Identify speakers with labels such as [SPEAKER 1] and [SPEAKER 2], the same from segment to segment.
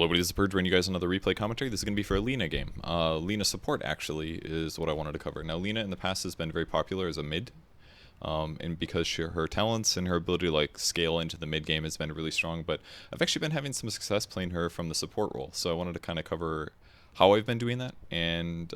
[SPEAKER 1] Hello, buddy, this is Purge bringing you guys another replay commentary. This is going to be for a Lina game. Lina support, actually, is what I wanted to cover. Now, Lina in the past has been very popular as a mid, and because her talents and her ability to like scale into the mid game has been really strong, but I've actually been having some success playing her from the support role, so I wanted to kind of cover how I've been doing that and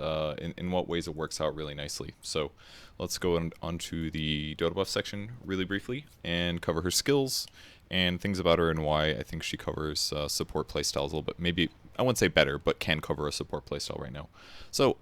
[SPEAKER 1] in what ways it works out really nicely. So let's go onto the Dotabuff section really briefly and cover her skills and things about her and why I think she covers support playstyles a little bit. Maybe, I wouldn't say better, but can cover a support playstyle right now. So,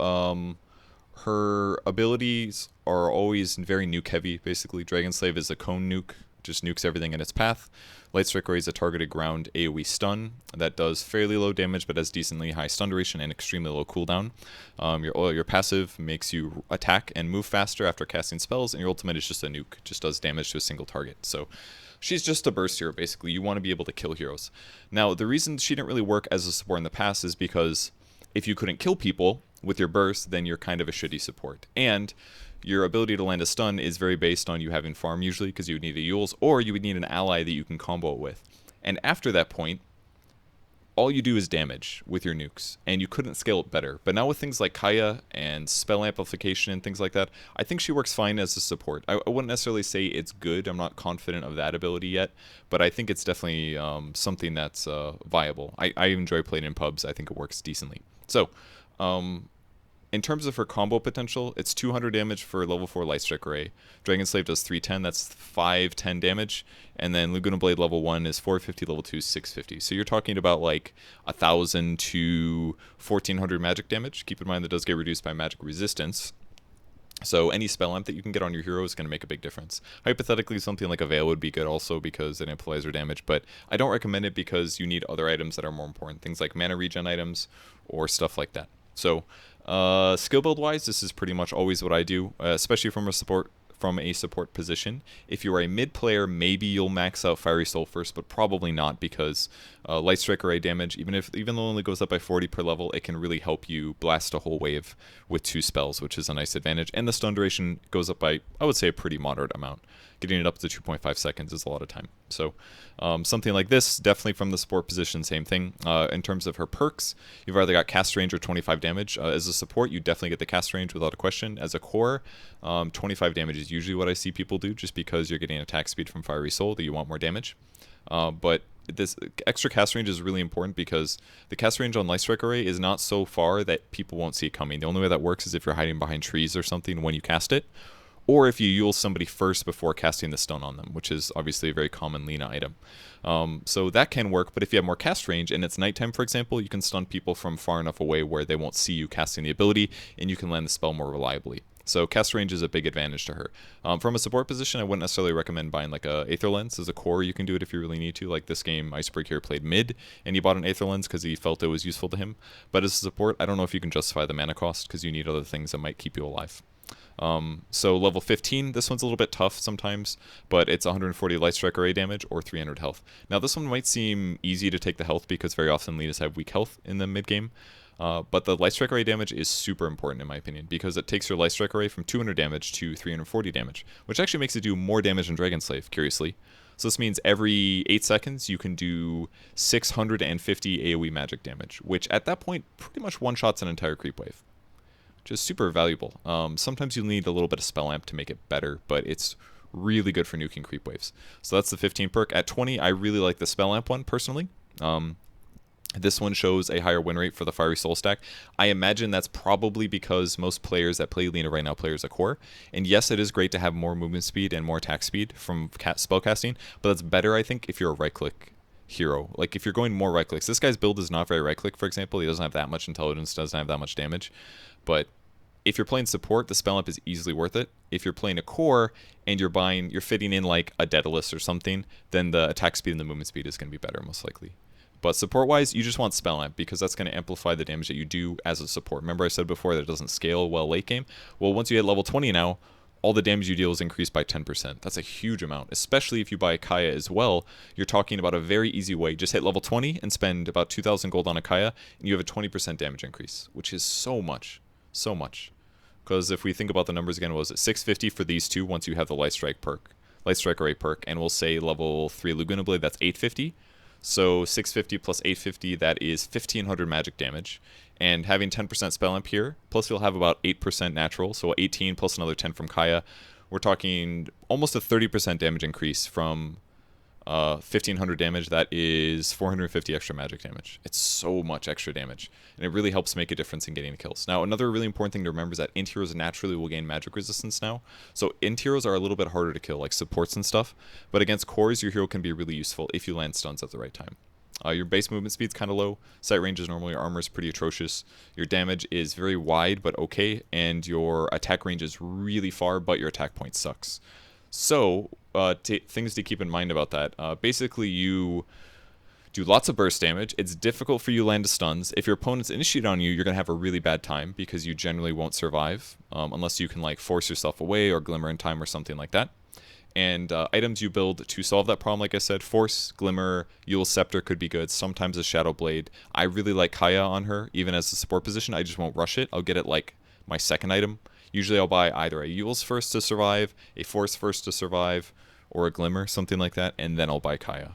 [SPEAKER 1] her abilities are always very nuke heavy, basically. Dragon Slave is a cone nuke, just nukes everything in its path. Light Strike Ray is a targeted ground AoE stun that does fairly low damage but has decently high stun duration and extremely low cooldown. Your passive makes you attack and move faster after casting spells, and your ultimate is just a nuke, just does damage to a single target. So she's just a burst hero, basically. You want to be able to kill heroes. Now, the reason she didn't really work as a support in the past is because if you couldn't kill people with your burst, then you're kind of a shitty support. And your ability to land a stun is very based on you having farm usually, because you would need a Yules, or you would need an ally that you can combo it with. And after that point, all you do is damage with your nukes, and you couldn't scale it better. But now with things like Kaya and spell amplification and things like that, I think she works fine as a support. I wouldn't necessarily say it's good. I'm not confident of that ability yet, but I think it's definitely something that's viable. I enjoy playing in pubs. I think it works decently. So, in terms of her combo potential, it's 200 damage for level 4 Light Strike Ray. Dragon Slave does 310, that's 510 damage. And then Laguna Blade level 1 is 450, level 2 is 650. So you're talking about like 1,000 to 1,400 magic damage. Keep in mind that does get reduced by magic resistance. So any spell amp that you can get on your hero is going to make a big difference. Hypothetically, something like a Veil would be good also because it amplifies her damage, but I don't recommend it because you need other items that are more important. Things like mana regen items or stuff like that. So, skill build wise, this is pretty much always what I do, especially from a support position. If you are a mid player, maybe you'll max out Fiery Soul first, but probably not, because Light Strike Array damage, even though it only goes up by 40 per level, it can really help you blast a whole wave with 2 spells, which is a nice advantage. And the stun duration goes up by, I would say, a pretty moderate amount. Getting it up to 2.5 seconds is a lot of time. So something like this, definitely from the support position, same thing. In terms of her perks, you've either got cast range or 25 damage. As a support, you definitely get the cast range without a question. As a core, 25 damage is usually what I see people do, just because you're getting attack speed from Fiery Soul that you want more damage. But this extra cast range is really important because the cast range on Light Strike Array is not so far that people won't see it coming. The only way that works is if you're hiding behind trees or something when you cast it, or if you Yule somebody first before casting the stun on them, which is obviously a very common Lina item. So that can work, but if you have more cast range and it's nighttime, for example, you can stun people from far enough away where they won't see you casting the ability, and you can land the spell more reliably. So cast range is a big advantage to her. From a support position, I wouldn't necessarily recommend buying like a Aether Lens. As a core, you can do it if you really need to. Like this game, Iceberg here played mid, and he bought an Aether Lens because he felt it was useful to him. But as a support, I don't know if you can justify the mana cost because you need other things that might keep you alive. So level 15, this one's a little bit tough sometimes, but it's 140 Light Strike Array damage or 300 health. Now this one might seem easy to take the health because very often Linas have weak health in the mid game. But the Light Strike Array damage is super important in my opinion because it takes your Light Strike Array from 200 damage to 340 damage, which actually makes it do more damage than Dragon Slave, curiously. So this means every 8 seconds you can do 650 AoE magic damage, which at that point pretty much one-shots an entire creep wave. Just super valuable. Sometimes you'll need a little bit of spell amp to make it better, but it's really good for nuking creep waves. So that's the 15 perk. At 20, I really like the spell amp one personally. This one shows a higher win rate for the Fiery Soul stack. I imagine that's probably because most players that play Lina right now play as a core. And yes, it is great to have more movement speed and more attack speed from spellcasting, but that's better, I think, if you're a right-click hero. Like if you're going more right clicks, this guy's build is not very right click, for example. He doesn't have that much intelligence, doesn't have that much damage, but if you're playing support, the spell up is easily worth it. If you're playing a core and you're fitting in like a Daedalus or something, then the attack speed and the movement speed is going to be better most likely. But support wise, you just want spell amp because that's going to amplify the damage that you do as a support. Remember I said before that it doesn't scale well late game? Well, once you hit level 20 now, all the damage you deal is increased by 10%. That's a huge amount, especially if you buy a Kaya as well. You're talking about a very easy way. Just hit level 20 and spend about 2,000 gold on a Kaya, and you have a 20% damage increase, which is so much. So much. Because if we think about the numbers again, was it 650 for these two once you have the Light Strike Array perk, and we'll say level 3 Laguna Blade, that's 850. So 650 plus 850, that is 1500 magic damage. And having 10% spell imp here, plus you'll have about 8% natural, so 18 plus another 10 from Kaya. We're talking almost a 30% damage increase from 1500 damage. That is 450 extra magic damage. It's so much extra damage, and it really helps make a difference in getting the kills. Now, another really important thing to remember is that int heroes naturally will gain magic resistance now. So int heroes are a little bit harder to kill, like supports and stuff, but against cores, your hero can be really useful if you land stuns at the right time. Your base movement speed's kind of low, sight range is normal, your armor is pretty atrocious, your damage is very wide but okay, and your attack range is really far, but your attack point sucks. So, things to keep in mind about that. Basically, you do lots of burst damage. It's difficult for you to land the stuns. If your opponents initiate on you, you're going to have a really bad time because you generally won't survive unless you can like force yourself away or glimmer in time or something like that. And items you build to solve that problem, like I said, Force, Glimmer, Yule's Scepter could be good, sometimes a Shadow Blade. I really like Kaya on her, even as a support position. I just won't rush it. I'll get it like my second item. Usually I'll buy either a Yule's first to survive, a Force first to survive, or a Glimmer, something like that, and then I'll buy Kaya.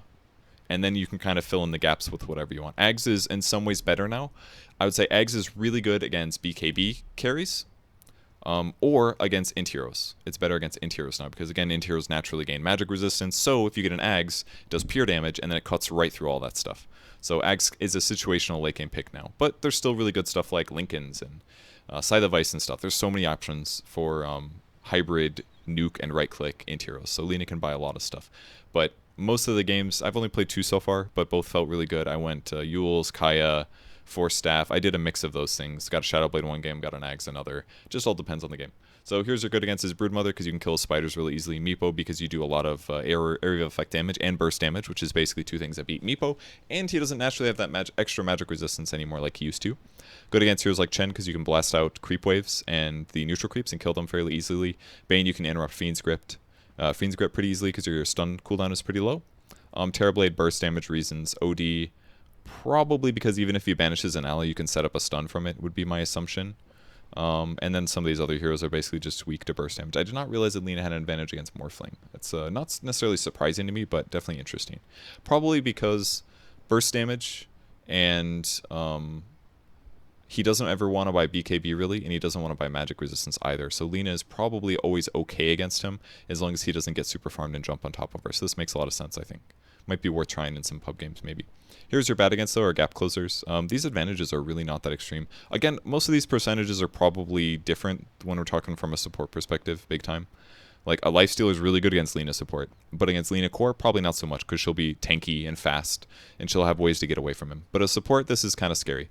[SPEAKER 1] And then you can kind of fill in the gaps with whatever you want. Ags is in some ways better now. I would say Ags is really good against BKB carries. Or against int heroes. It's better against int heroes now because, again, int heroes naturally gain magic resistance. So if you get an Ags, it does pure damage, and then it cuts right through all that stuff. So Ags is a situational late game pick now. But there's still really good stuff like Lincoln's and Scythe of Ice and stuff. There's so many options for hybrid nuke and right-click int heroes. So Lina can buy a lot of stuff. But most of the games, I've only played 2 so far, but both felt really good. I went Yule's, Kaya, Force Staff. I did a mix of those things. Got a Shadow Blade one game, got an Ags another. Just all depends on the game. So here's your good against his Broodmother because you can kill spiders really easily. Meepo because you do a lot of area of effect damage and burst damage, which is basically 2 things that beat Meepo. And he doesn't naturally have that extra magic resistance anymore like he used to. Good against heroes like Chen because you can blast out creep waves and the neutral creeps and kill them fairly easily. Bane, you can interrupt Fiend's Grip. Fiend's Grip pretty easily because your stun cooldown is pretty low. Terrorblade, burst damage reasons. OD, probably because even if he banishes an ally, you can set up a stun from it, would be my assumption. And then some of these other heroes are basically just weak to burst damage. I did not realize that Lina had an advantage against Morphling. It's not necessarily surprising to me, but definitely interesting. Probably because burst damage and he doesn't ever want to buy BKB really, and he doesn't want to buy magic resistance either. So Lina is probably always okay against him as long as he doesn't get super farmed and jump on top of her. So this makes a lot of sense, I think. Might be worth trying in some pub games maybe. Here's your bad against though, or gap closers. These advantages are really not that extreme. Again, most of these percentages are probably different when we're talking from a support perspective, big time. Like a lifesteal is really good against Lina support, but against Lina core, probably not so much because she'll be tanky and fast, and she'll have ways to get away from him. But as support, this is kind of scary.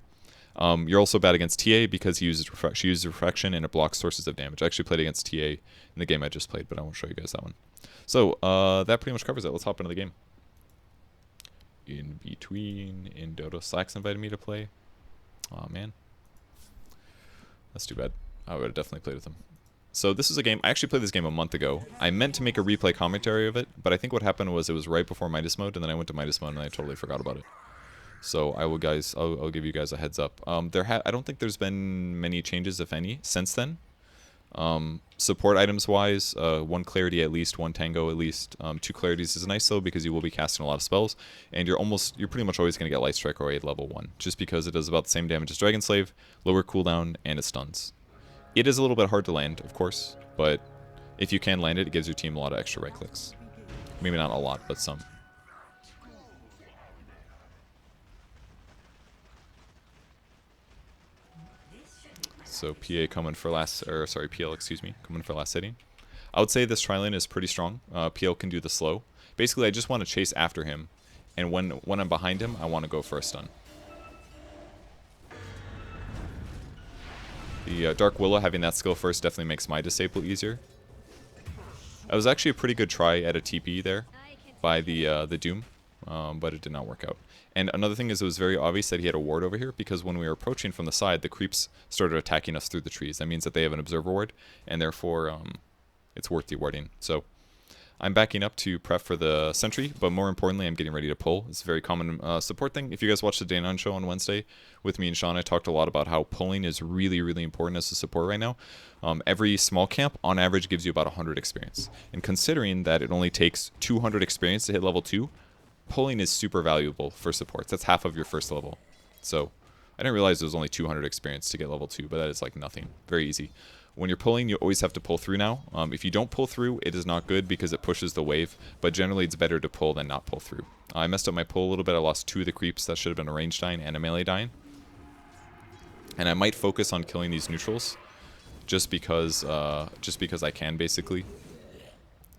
[SPEAKER 1] You're also bad against TA because she uses refraction and it blocks sources of damage. I actually played against TA in the game I just played, but I won't show you guys that one. So that pretty much covers it. Let's hop into the game. In between, in Dota, Slacks invited me to play. Oh man, that's too bad. I would have definitely played with him. So this is a game, I actually played this game a month ago. I meant to make a replay commentary of it, but I think what happened was it was right before Midas mode, and then I went to Midas mode and I totally forgot about it. So I'll give you guys a heads up. I don't think there's been many changes, if any, since then. Support items wise, 1 clarity at least, 1 tango at least. 2 clarities is nice though because you will be casting a lot of spells, and you're pretty much always going to get Light Strike or a level 1, just because it does about the same damage as Dragon Slave, lower cooldown, and it stuns. It is a little bit hard to land, of course, but if you can land it, it gives your team a lot of extra right clicks. Maybe not a lot, but some. So PA coming for PL, excuse me, coming for last setting. I would say this tri-lane is pretty strong. PL can do the slow. Basically, I just want to chase after him, and when I'm behind him, I want to go for a stun. The Dark Willow having that skill first definitely makes my disable easier. It was actually a pretty good try at a TP there by the Doom, but it did not work out. And another thing is it was very obvious that he had a ward over here because when we were approaching from the side, the creeps started attacking us through the trees. That means that they have an observer ward, and therefore it's worth dewarding. So I'm backing up to prep for the sentry, but more importantly, I'm getting ready to pull. It's a very common support thing. If you guys watched the Day 9 show on Wednesday with me and Sean, I talked a lot about how pulling is really, really important as a support right now. Every small camp, on average, gives you about 100 experience. And considering that it only takes 200 experience to hit level 2, pulling is super valuable for supports. That's half of your first level. So I didn't realize there was only 200 experience to get level 2, but that is like nothing. Very easy. When you're pulling, you always have to pull through now. If you don't pull through, it is not good because it pushes the wave, but generally it's better to pull than not pull through. I messed up my pull a little bit. I lost 2 of the creeps. That should have been a range dying and a melee dying. And I might focus on killing these neutrals just because I can, basically.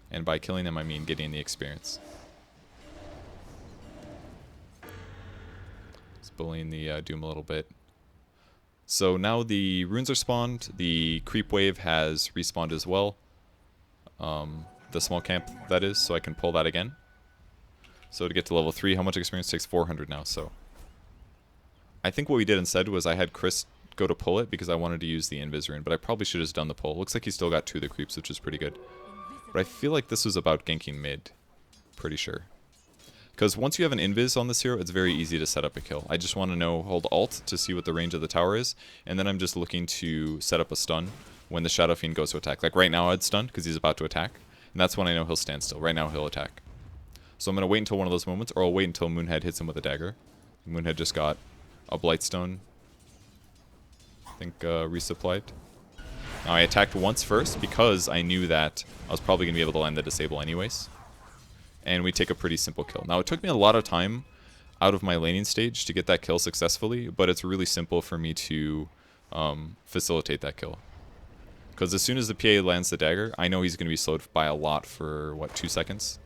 [SPEAKER 1] And by killing them, I mean getting the experience. Just bullying the Doom a little bit. So now the runes are spawned. The creep wave has respawned as well. The small camp, that is, so I can pull that again. So to get to level 3, how much experience takes 400 now, so. I think what we did instead was I had Chris go to pull it because I wanted to use the invis rune, but I probably should have just done the pull. Looks like he still got 2 of the creeps, which is pretty good. But I feel like this was about ganking mid. Pretty sure. Because once you have an invis on this hero, it's very easy to set up a kill. I just want to know, hold alt to see what the range of the tower is, and then I'm just looking to set up a stun when the Shadow Fiend goes to attack. Like right now I'd stun because he's about to attack, and that's when I know he'll stand still. Right now he'll attack. So I'm going to wait until one of those moments, or I'll wait until Moonhead hits him with a dagger. Moonhead just got a Blightstone, I think, resupplied. Now I attacked once first because I knew that I was probably going to be able to land the disable anyways. And we take a pretty simple kill. Now it took me a lot of time out of my laning stage to get that kill successfully, but it's really simple for me to facilitate that kill. Because as soon as the PA lands the dagger, I know he's going to be slowed by a lot for, what, 2 seconds?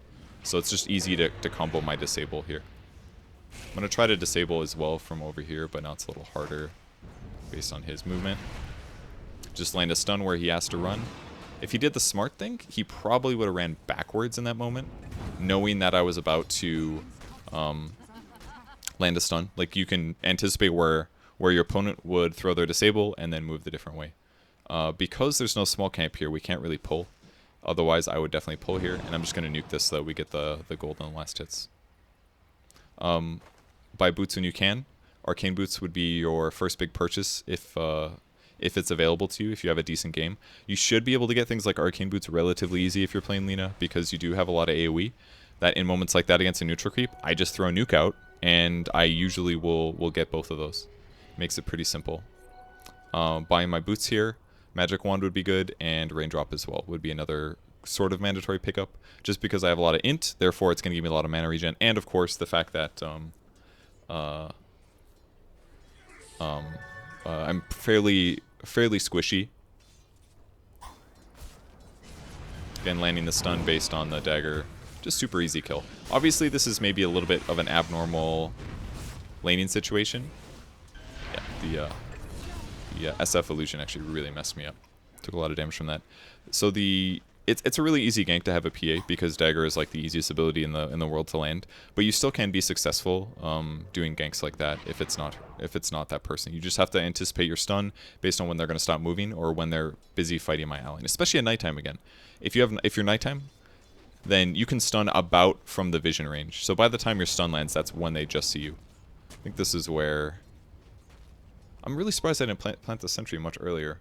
[SPEAKER 1] So it's just easy to combo my disable here. I'm going to try to disable as well from over here, but now it's a little harder based on his movement. Just land a stun where he has to run. If he did the smart thing, he probably would have ran backwards in that moment, knowing that I was about to land a stun. Like, you can anticipate where your opponent would throw their disable and then move the different way. Because there's no small camp here, we can't really pull. Otherwise, I would definitely pull here, and I'm just going to nuke this so that we get the gold on the last hits. Buy boots when you can. Arcane boots would be your first big purchase if it's available to you, if you have a decent game. You should be able to get things like arcane boots relatively easy if you're playing Lina, because you do have a lot of AoE. That in moments like that against a neutral creep, I just throw a nuke out, and I usually will get both of those. Makes it pretty simple. Buying my boots here, magic wand would be good, and raindrop as well would be another sort of mandatory pickup, just because I have a lot of int, therefore it's going to give me a lot of mana regen, and of course the fact that I'm fairly squishy. Again, landing the stun based on the dagger, just super easy kill. Obviously this is maybe a little bit of an abnormal laning situation. Yeah, the SF illusion actually really messed me up. Took a lot of damage from that. So it's a really easy gank to have a PA because dagger is like the easiest ability in the world to land. But you still can be successful doing ganks like that if it's not that person. You just have to anticipate your stun based on when they're going to stop moving or when they're busy fighting my ally. And especially at nighttime again. If you're nighttime, then you can stun about from the vision range. So by the time your stun lands, that's when they just see you. I think this is where I'm really surprised I didn't plant the sentry much earlier.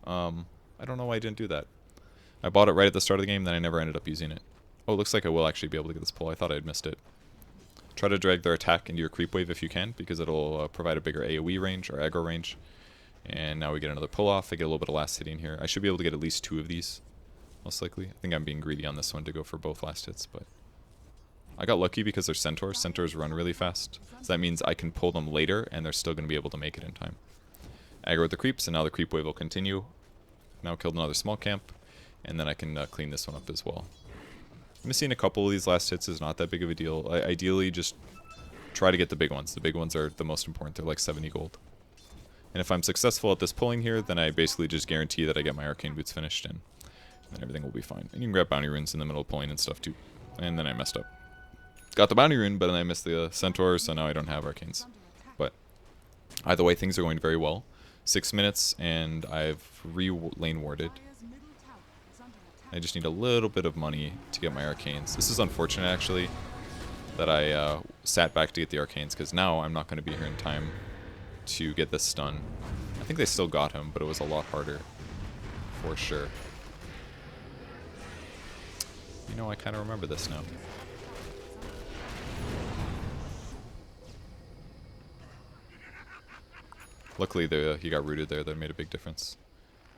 [SPEAKER 1] I don't know why I didn't do that. I bought it right at the start of the game, then I never ended up using it. Oh, it looks like I will actually be able to get this pull. I thought I had missed it. Try to drag their attack into your creep wave if you can, because it'll provide a bigger AoE range or aggro range. And now we get another pull off. I get a little bit of last hitting here. I should be able to get at least 2 of these, most likely. I think I'm being greedy on this one to go for both last hits, but I got lucky because they're centaurs. Centaurs run really fast, so that means I can pull them later, and they're still going to be able to make it in time. Aggro with the creeps, and now the creep wave will continue. Now killed another small camp. And then I can clean this one up as well. Missing a couple of these last hits is not that big of a deal. I ideally just try to get the big ones. The big ones are the most important. They're like 70 gold. And if I'm successful at this pulling here, then I basically just guarantee that I get my arcane boots finished, and then everything will be fine. And you can grab bounty runes in the middle of pulling and stuff too. And then I messed up. Got the bounty rune, but then I missed the centaur, so now I don't have arcanes. But either way, things are going very well. 6 minutes, and I've lane warded. I just need a little bit of money to get my arcanes. This is unfortunate, actually, that I sat back to get the arcanes, because now I'm not going to be here in time to get this stun. I think they still got him, but it was a lot harder, for sure. You know, I kind of remember this now. Luckily, he got rooted there. That made a big difference.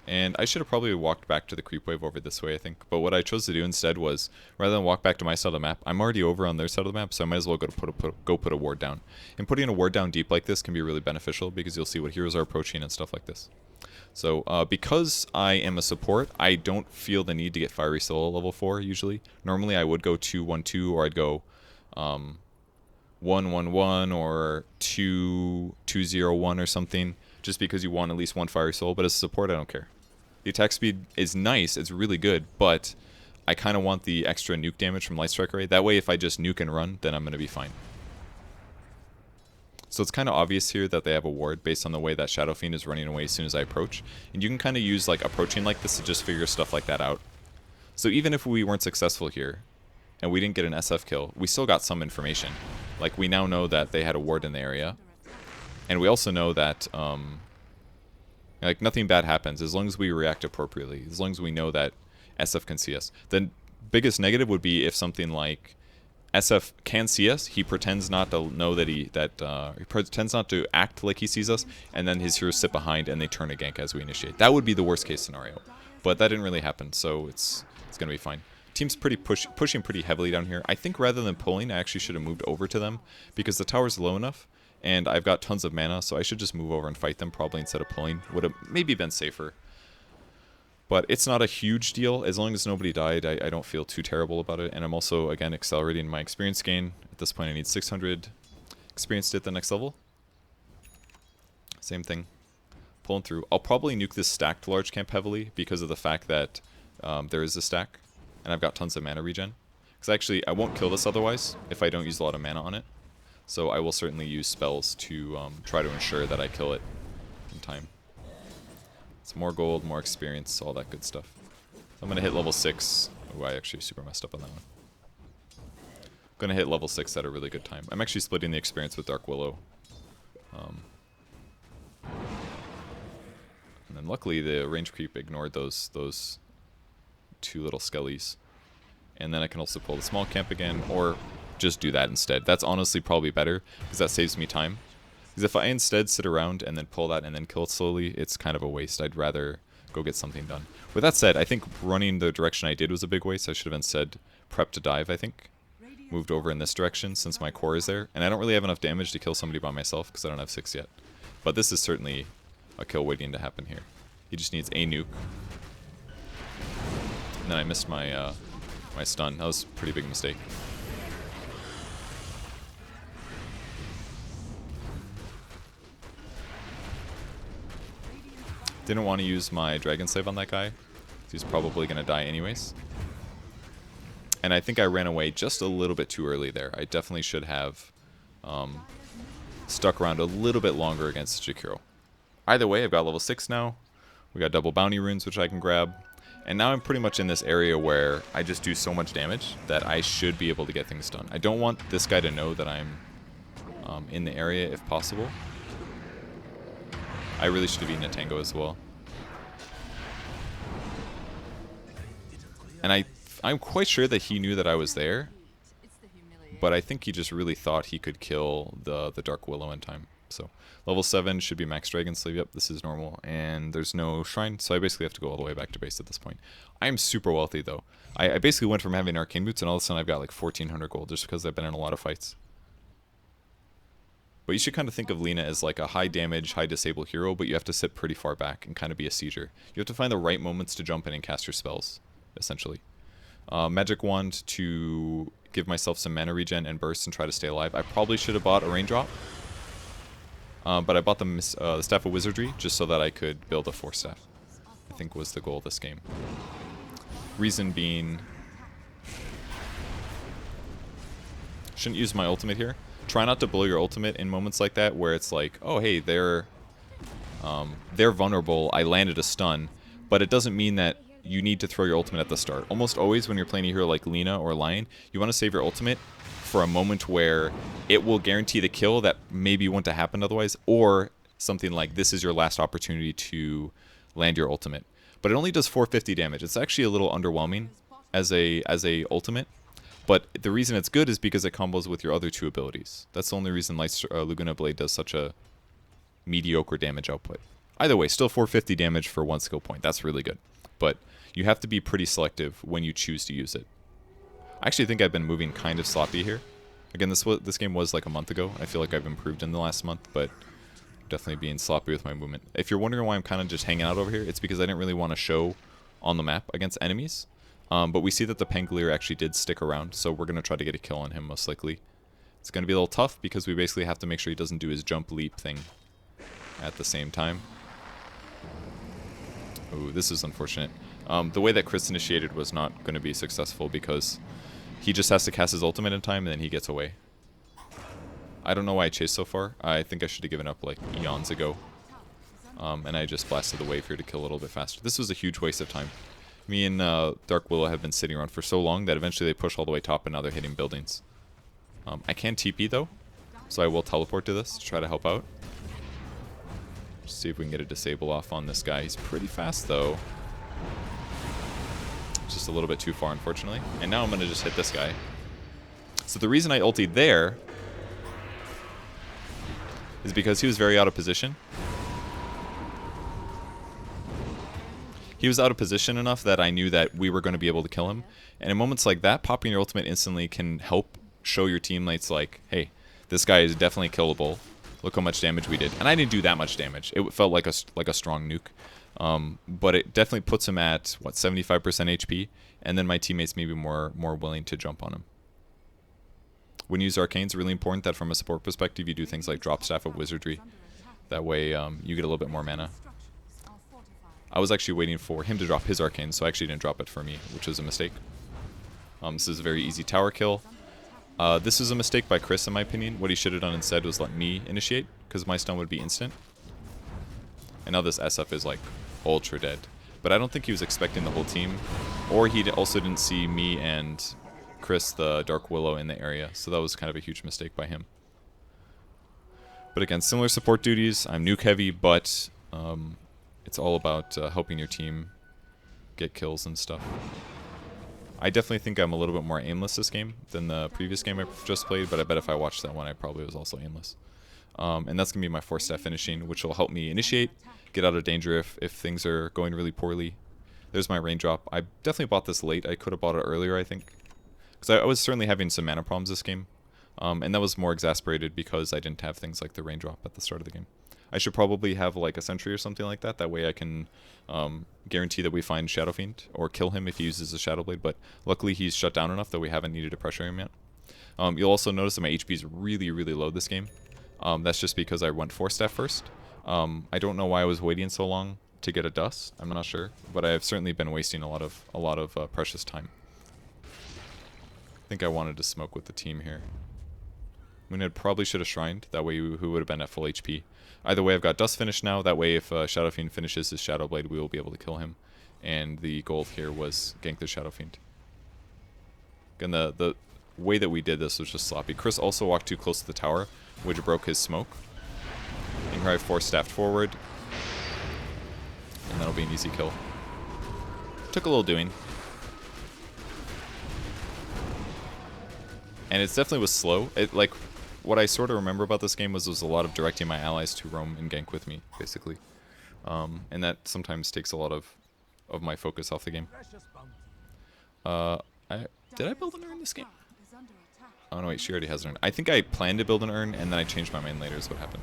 [SPEAKER 1] And I should have probably walked back to the creep wave over this way, I think. But what I chose to do instead was, rather than walk back to my side of the map, I'm already over on their side of the map, so I might as well go put a ward down. And putting a ward down deep like this can be really beneficial, because you'll see what heroes are approaching and stuff like this. So, because I am a support, I don't feel the need to get Fiery Soul level 4, usually. Normally I would go 2-1-2, or I'd go 1-1-1, or 2-2-0-1 or something, just because you want at least one Fiery Soul. But as a support, I don't care. The attack speed is nice, it's really good, but I kind of want the extra nuke damage from Light Strike Array. That way, if I just nuke and run, then I'm going to be fine. So it's kind of obvious here that they have a ward based on the way that Shadow Fiend is running away as soon as I approach. And you can kind of use like approaching like this to just figure stuff like that out. So even if we weren't successful here, and we didn't get an SF kill, we still got some information. Like, we now know that they had a ward in the area. And we also know that like, nothing bad happens as long as we react appropriately, as long as we know that SF can see us. The biggest negative would be if something like SF can see us, he pretends not to know that he pretends not to act like he sees us, and then his heroes sit behind and they turn a gank as we initiate. That would be the worst case scenario, but that didn't really happen, so it's gonna be fine. Team's pretty pushing pretty heavily down here. I think rather than pulling, I actually should have moved over to them because the tower's low enough. And I've got tons of mana, so I should just move over and fight them probably instead of pulling. Would have maybe been safer. But it's not a huge deal. As long as nobody died, I don't feel too terrible about it. And I'm also, again, accelerating my experience gain. At this point, I need 600 experience to hit the next level. Same thing. Pulling through. I'll probably nuke this stacked large camp heavily because of the fact that there is a stack. And I've got tons of mana regen. Because actually, I won't kill this otherwise if I don't use a lot of mana on it. So I will certainly use spells to try to ensure that I kill it in time. It's more gold, more experience, all that good stuff. So I'm going to hit level 6. Oh, I actually super messed up on that one. I'm going to hit level 6 at a really good time. I'm actually splitting the experience with Dark Willow. And then luckily the range creep ignored those two little skellies. And then I can also pull the small camp again, or just do that instead. That's honestly probably better, because that saves me time. Because if I instead sit around and then pull that and then kill it slowly, it's kind of a waste. I'd rather go get something done. With that said, I think running the direction I did was a big waste. I should have instead prepped to dive, I think. Moved over in this direction since my core is there. And I don't really have enough damage to kill somebody by myself because I don't have 6 yet. But this is certainly a kill waiting to happen here. He just needs a nuke. And then I missed my my stun. That was a pretty big mistake. Didn't want to use my Dragon Slave on that guy. He's probably going to die anyways. And I think I ran away just a little bit too early there. I definitely should have stuck around a little bit longer against Jakiro. Either way, I've got level 6 now. We got double bounty runes, which I can grab. And now I'm pretty much in this area where I just do so much damage that I should be able to get things done. I don't want this guy to know that I'm in the area if possible. I really should have eaten a tango as well. And I'm quite sure that he knew that I was there. But I think he just really thought he could kill the Dark Willow in time. So level 7 should be max Dragon Slave. Yep, this is normal. And there's no shrine, so I basically have to go all the way back to base at this point. I am super wealthy though. I basically went from having Arcane Boots and all of a sudden I've got like 1400 gold just because I've been in a lot of fights. But you should kind of think of Lina as like a high damage, high disable hero, but you have to sit pretty far back and kind of be a sieger. You have to find the right moments to jump in and cast your spells, essentially. Magic Wand to give myself some mana regen and burst and try to stay alive. I probably should have bought a raindrop. But I bought the Staff of Wizardry just so that I could build a 4-staff. I think was the goal of this game. Reason being, shouldn't use my ultimate here. Try not to blow your ultimate in moments like that where it's like, oh hey, they're vulnerable, I landed a stun, but it doesn't mean that you need to throw your ultimate at the start. Almost always when you're playing a hero like Lina or Lion, you want to save your ultimate for a moment where it will guarantee the kill that maybe wouldn't have happened otherwise, or something like this is your last opportunity to land your ultimate. But it only does 450 damage. It's actually a little underwhelming as a ultimate. But the reason it's good is because it combos with your other two abilities. That's the only reason Laguna Blade does such a mediocre damage output. Either way, still 450 damage for 1 skill point. That's really good. But you have to be pretty selective when you choose to use it. I actually think I've been moving kind of sloppy here. Again, this game was like a month ago. I feel like I've improved in the last month, but definitely being sloppy with my movement. If you're wondering why I'm kind of just hanging out over here, it's because I didn't really want to show on the map against enemies. But we see that the Pangolier actually did stick around, so we're going to try to get a kill on him most likely. It's going to be a little tough because we basically have to make sure he doesn't do his jump leap thing at the same time. Ooh, this is unfortunate. The way that Chris initiated was not going to be successful because he just has to cast his ultimate in time and then he gets away. I don't know why I chased so far. I think I should have given up like eons ago. And I just blasted the wave here to kill a little bit faster. This was a huge waste of time. Me and Dark Willow have been sitting around for so long that eventually they push all the way top and now they're hitting buildings. I can TP though, so I will teleport to this to try to help out. Just see if we can get a disable off on this guy. He's pretty fast though. Just a little bit too far, unfortunately. And now I'm going to just hit this guy. So the reason I ultied there is because he was very out of position. He was out of position enough that I knew that we were going to be able to kill him. And in moments like that, popping your ultimate instantly can help show your teammates like, hey, this guy is definitely killable. Look how much damage we did. And I didn't do that much damage. It felt like a strong nuke. But it definitely puts him at, what, 75% HP, and then my teammates may be more willing to jump on him. When you use Arcane's, really important that from a support perspective, you do things like drop Staff of Wizardry. That way, you get a little bit more mana. I was actually waiting for him to drop his Arcane, so I actually didn't drop it for me, which was a mistake. This is a very easy tower kill. This is a mistake by Chris, in my opinion. What he should have done instead was let me initiate, because my stun would be instant. And now this SF is like ultra dead. But I don't think he was expecting the whole team. Or he also didn't see me and Chris, the Dark Willow, in the area. So that was kind of a huge mistake by him. But again, similar support duties. I'm nuke heavy, but it's all about helping your team get kills and stuff. I definitely think I'm a little bit more aimless this game than the previous game I just played, but I bet if I watched that one, I probably was also aimless. And that's going to be my 4-step finishing, which will help me initiate, get out of danger if things are going really poorly. There's my raindrop. I definitely bought this late. I could have bought it earlier, I think. Because I was certainly having some mana problems this game. And that was more exasperated because I didn't have things like the raindrop at the start of the game. I should probably have like a sentry or something like that. That way I can guarantee that we find Shadow Fiend or kill him if he uses a Shadow Blade. But luckily he's shut down enough that we haven't needed to pressure him yet. You'll also notice that my HP is really, really low this game. That's just because I went 4-step first. I don't know why I was waiting so long to get a dust. I'm not sure, but I have certainly been wasting a lot of precious time. I think I wanted to smoke with the team here. Moonhead probably should have shrined. That way, who would have been at full HP. Either way, I've got dust finished now. That way, if Shadow Fiend finishes his Shadow Blade, we will be able to kill him. And the goal here was gank the Shadow Fiend. Again, the way that we did this was just sloppy. Chris also walked too close to the tower, which broke his smoke. And here I 4-staffed forward. And that'll be an easy kill. Took a little doing. And it definitely was slow. What I sort of remember about this game was there was a lot of directing my allies to roam and gank with me, basically. And that sometimes takes a lot of my focus off the game. Did I build an urn this game? Oh no, wait, she already has an urn. I think I planned to build an urn and then I changed my mind later is what happened.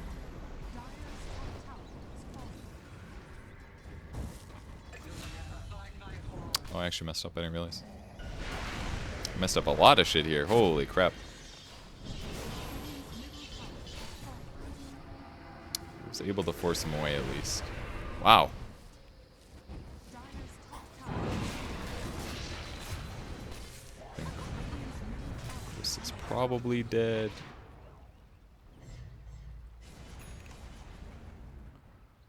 [SPEAKER 1] Oh, I actually messed up. I didn't realize. I messed up a lot of shit here. Holy crap. I was able to force him away at least. Wow. This is probably dead.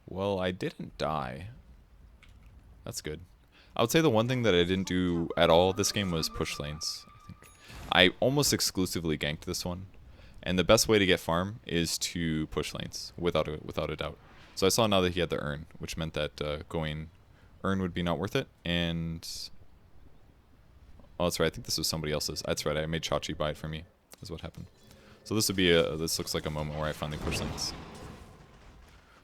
[SPEAKER 1] Well, I didn't die. That's good. I would say the one thing that I didn't do at all this game was push lanes. I almost exclusively ganked this one. And the best way to get farm is to push lanes, without a doubt. So I saw now that he had the urn, which meant that going urn would be not worth it. And oh, that's right. I think this was somebody else's. That's right. I made Chachi buy it for me. Is what happened. So this would be this looks like a moment where I finally push lanes.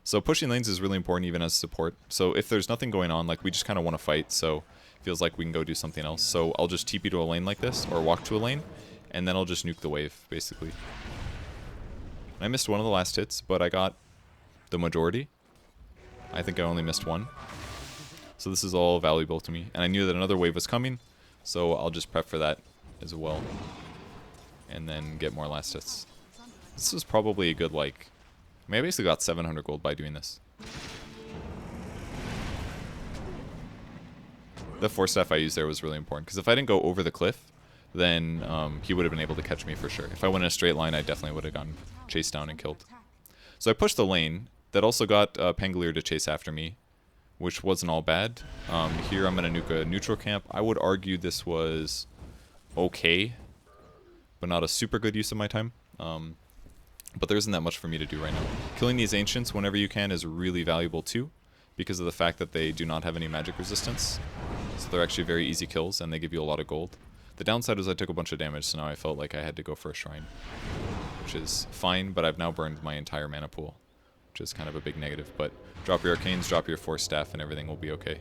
[SPEAKER 1] So pushing lanes is really important even as support. So if there's nothing going on, like we just kind of want to fight, so it feels like we can go do something else. So I'll just TP to a lane like this, or walk to a lane, and then I'll just nuke the wave, basically. I missed one of the last hits, but I got the majority. I think I only missed one. So this is all valuable to me. And I knew that another wave was coming, so I'll just prep for that as well. And then get more last hits. This was probably a good, like... I mean, I basically got 700 gold by doing this. The force staff I used there was really important, because if I didn't go over the cliff, then he would have been able to catch me for sure. If I went in a straight line, I definitely would have gotten chased down and killed. So I pushed the lane. That also got Pangolier to chase after me, which wasn't all bad. Here I'm going to nuke a neutral camp. I would argue this was okay, but not a super good use of my time. But there isn't that much for me to do right now. Killing these Ancients whenever you can is really valuable too, because of the fact that they do not have any magic resistance. So they're actually very easy kills, and they give you a lot of gold. The downside is I took a bunch of damage, so now I felt like I had to go for a shrine, which is fine, but I've now burned my entire mana pool, which is kind of a big negative. But drop your Arcanes, drop your Force Staff, and everything will be okay.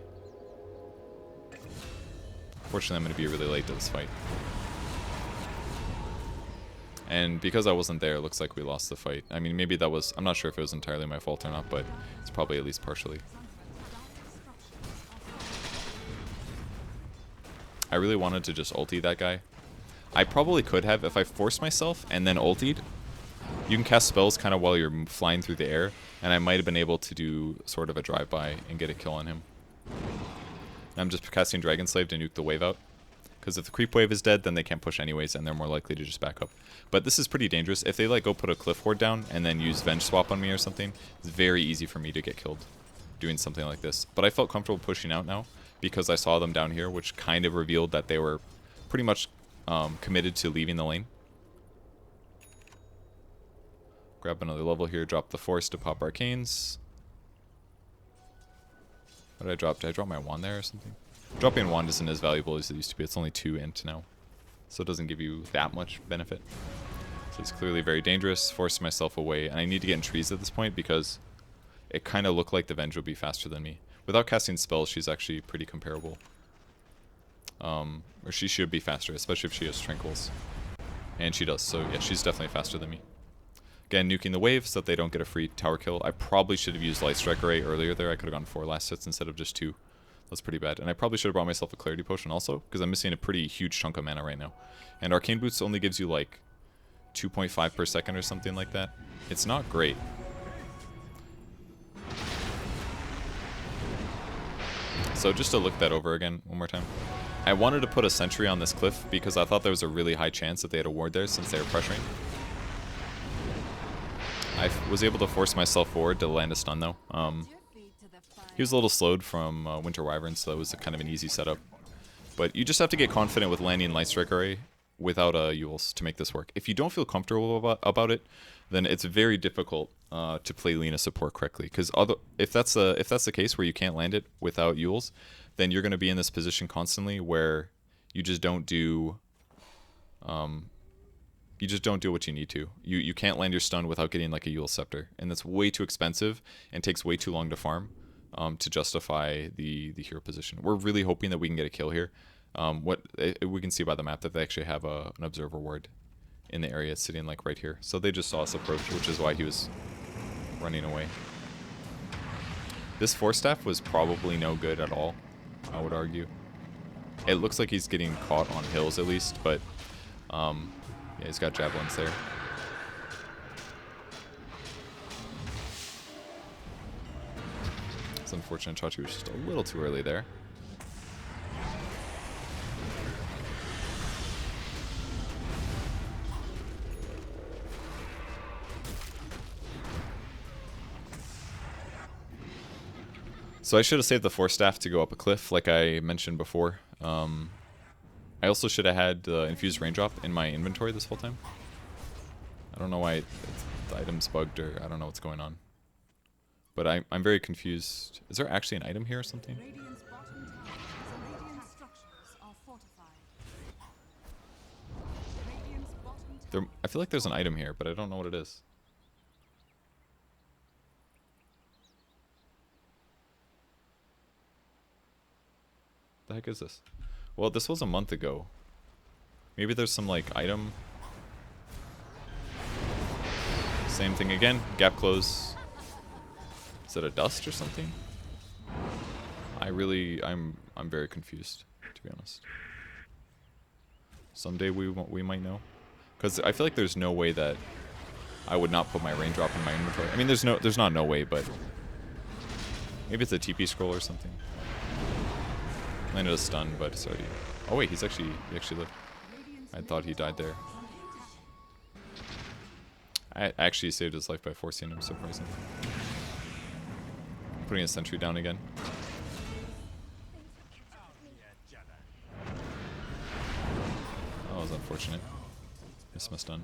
[SPEAKER 1] Fortunately, I'm going to be really late to this fight. And because I wasn't there, it looks like we lost the fight. I mean, maybe that was... I'm not sure if it was entirely my fault or not, but it's probably at least partially. I really wanted to just ulti that guy. I probably could have if I forced myself and then ultied. You can cast spells kind of while you're flying through the air, and I might have been able to do sort of a drive-by and get a kill on him. I'm just casting Dragon Slave to nuke the wave out. Because if the creep wave is dead, then they can't push anyways, and they're more likely to just back up. But this is pretty dangerous. If they like go put a cliff ward down and then use Venge Swap on me or something, it's very easy for me to get killed doing something like this. But I felt comfortable pushing out now because I saw them down here, which kind of revealed that they were pretty much committed to leaving the lane. Grab another level here, drop the Force to pop Arcanes. What did I drop? Did I drop my wand there or something? Dropping wand isn't as valuable as it used to be. It's only 2 int now, so it doesn't give you that much benefit. So it's clearly very dangerous. Forced myself away, and I need to get in trees at this point because it kind of looked like the Venge would be faster than me. Without casting spells, she's actually pretty comparable. Or she should be faster, especially if she has Tranquils. And she does, so yeah, she's definitely faster than me. Again, nuking the wave so that they don't get a free tower kill. I probably should have used Light Strike Array earlier there. I could have gone 4 last hits instead of just 2. That's pretty bad. And I probably should have brought myself a Clarity Potion also, because I'm missing a pretty huge chunk of mana right now. And Arcane Boots only gives you like 2.5 per second or something like that. It's not great. So just to look that over again one more time. I wanted to put a sentry on this cliff because I thought there was a really high chance that they had a ward there since they were pressuring. I was able to force myself forward to land a stun though. He was a little slowed from Winter Wyvern, so that was kind of an easy setup. But you just have to get confident with landing Light Strike Array without Euls to make this work. If you don't feel comfortable about it, then it's very difficult to play Lina support correctly. Because if that's the case where you can't land it without Euls, then you're going to be in this position constantly where you just don't do what you need to. You can't land your stun without getting like a Eul Scepter, and that's way too expensive and takes way too long to farm to justify the hero position. We're really hoping that we can get a kill here. We can see by the map that they actually have an observer ward in the area sitting like right here. So they just saw us approach, which is why he was running away. This Force Staff was probably no good at all, I would argue. It looks like he's getting caught on hills at least, but yeah, he's got javelins there. It's unfortunate Chachi was just a little too early there. So I should have saved the Force Staff to go up a cliff, like I mentioned before. I also should have had the Infused Raindrop in my inventory this whole time. I don't know why the item's bugged, or I don't know what's going on. But I'm very confused. Is there actually an item here or something? I feel like there's an item here, but I don't know what it is. heck is this? Well, this was a month ago. Maybe there's some, like, item. Same thing again. Gap close. Is it a dust or something? I'm very confused, to be honest. Someday we might know. Because I feel like there's no way that I would not put my raindrop in my inventory. I mean, there's not no way, but maybe it's a TP scroll or something. Landed a stun, but it's already. Oh wait, he actually lived. I thought he died there. I actually saved his life by forcing him, surprisingly. Putting a sentry down again. That was unfortunate. Miss my stun.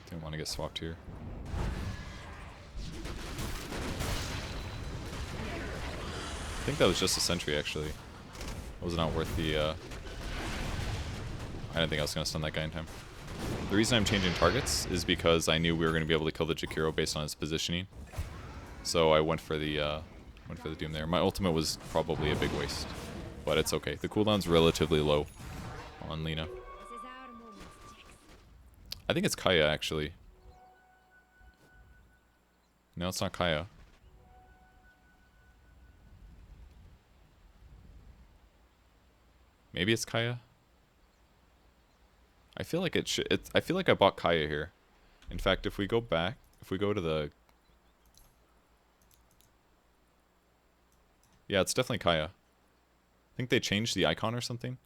[SPEAKER 1] Didn't want to get swapped here. I think that was just a sentry, actually. It was not worth the, I didn't think I was going to stun that guy in time. The reason I'm changing targets is because I knew we were going to be able to kill the Jakiro based on his positioning. So I went for the Doom there. My ultimate was probably a big waste, but it's okay. The cooldown's relatively low on Lina. I think it's Kaya, actually. No, it's not Kaya. Maybe it's Kaya. I feel like it should. I feel like I bought Kaya here. In fact, if we go back, if we go to the, yeah, it's definitely Kaya. I think they changed the icon or something.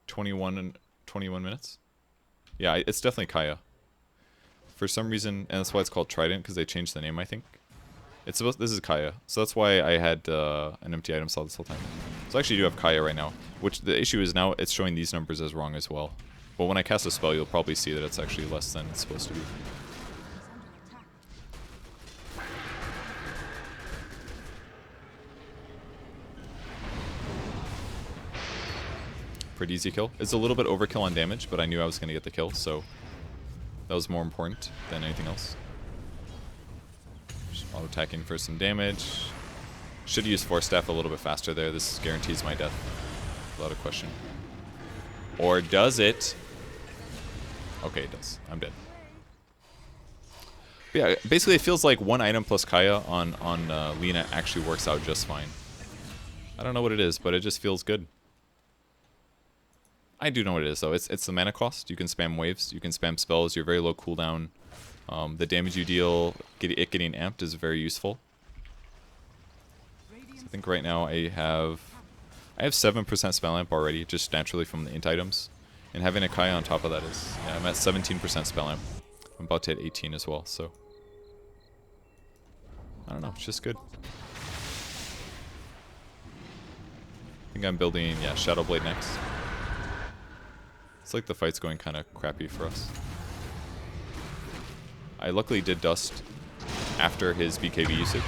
[SPEAKER 1] 21 minutes. Yeah, it's definitely Kaya. For some reason, and that's why it's called Trident, because they changed the name, I think. It's supposed. This is Kaya, so that's why I had an empty item slot this whole time. So I actually do have Kaya right now, which the issue is now it's showing these numbers as wrong as well. But when I cast a spell, you'll probably see that it's actually less than it's supposed to be. Pretty easy kill. It's a little bit overkill on damage, but I knew I was going to get the kill, so that was more important than anything else. Just auto-attacking for some damage. Should use Force Staff a little bit faster there. This guarantees my death, without a question. Or does it? Okay, it does. I'm dead. But yeah, basically it feels like one item plus Kaya on Lina actually works out just fine. I don't know what it is, but it just feels good. I do know what it is, though. It's the mana cost. You can spam waves. You can spam spells. You're very low cooldown. The damage you deal, it getting amped is very useful. So I think right now I have 7% spell amp already, just naturally from the int items. And having a Kaya on top of that is, yeah, I'm at 17% spell amp. I'm about to hit 18 as well, so. I don't know, it's just good. I think I'm building, yeah, Shadow Blade next. It's like the fight's going kind of crappy for us. I luckily did Dust after his BKB usage.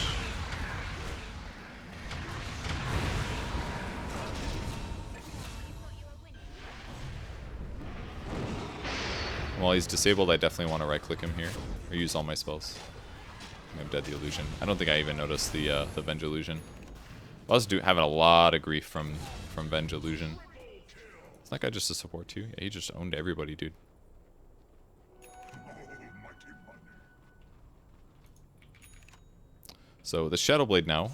[SPEAKER 1] While he's disabled, I definitely want to right-click him here, or use all my spells. I'm dead the illusion. I don't think I even noticed the Venge illusion. I was having a lot of grief from Venge illusion. Is that guy just a support too? Yeah, he just owned everybody, dude. So the Shadow Blade now.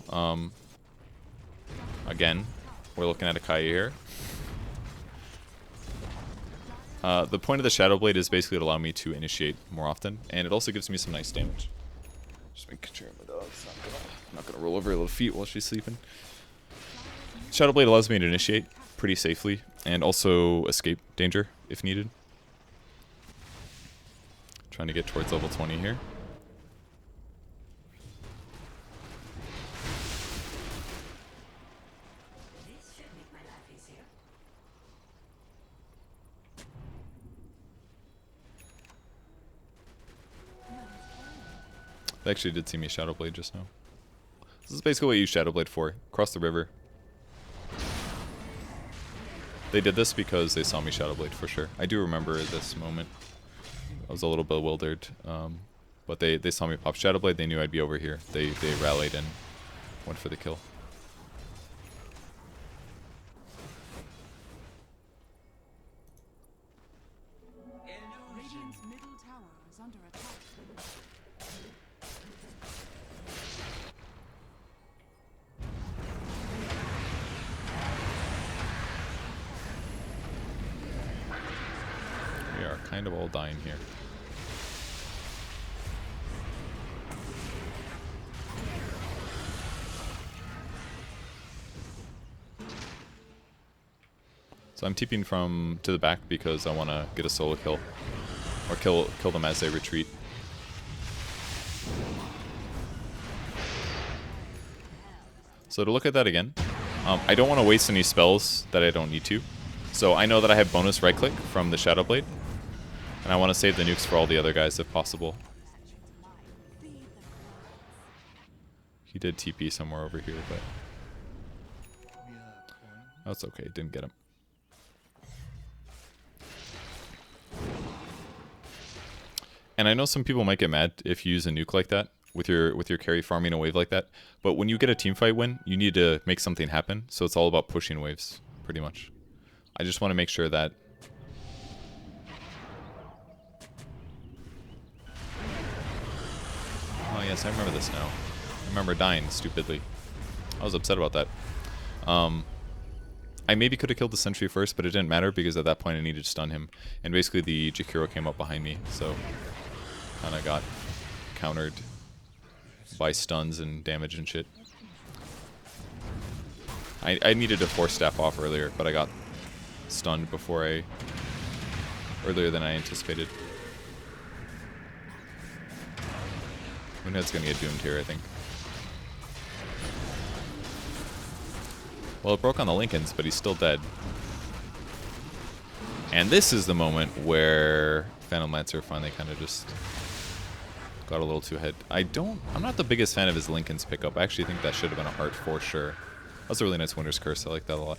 [SPEAKER 1] Again, we're looking at a Kaya here. The point of the Shadow Blade is basically to allow me to initiate more often, and it also gives me some nice damage. Just making sure my dog's not gonna roll over her little feet while she's sleeping. Shadow Blade allows me to initiate pretty safely, and also escape danger if needed. Trying to get towards level 20 here. They actually did see me Shadow Blade just now. This is basically what you use Shadow Blade for. Cross the river. They did this because they saw me Shadow Blade for sure. I do remember this moment. I was a little bewildered. But they saw me pop Shadowblade. They knew I'd be over here. They rallied and went for the kill.
[SPEAKER 2] Radiant's middle tower is under attack.
[SPEAKER 1] We are kind of all dying here. So I'm TPing from to the back because I want to get a solo kill. Or kill them as they retreat. So to look at that again, I don't want to waste any spells that I don't need to. So I know that I have bonus right click from the Shadowblade. And I want to save the nukes for all the other guys if possible. He did TP somewhere over here, but that's okay, didn't get him. And I know some people might get mad if you use a nuke like that with your carry farming a wave like that. But when you get a teamfight win, you need to make something happen. So it's all about pushing waves, pretty much. I just want to make sure that... Oh yes, I remember this now. I remember dying stupidly. I was upset about that. I maybe could have killed the sentry first, but it didn't matter because at that point I needed to stun him. And basically the Jakiro came up behind me, so... kind of got countered by stuns and damage and shit. I needed to force staff off earlier, but I got stunned earlier than I anticipated. Moonhead's gonna get doomed here, I think. Well, it broke on the Lincolns, but he's still dead. And this is the moment where Phantom Lancer finally kind of just got a little too ahead. I'm not the biggest fan of his Lincoln's pickup. I actually think that should have been a heart for sure. That was a really nice Winter's Curse. I like that a lot.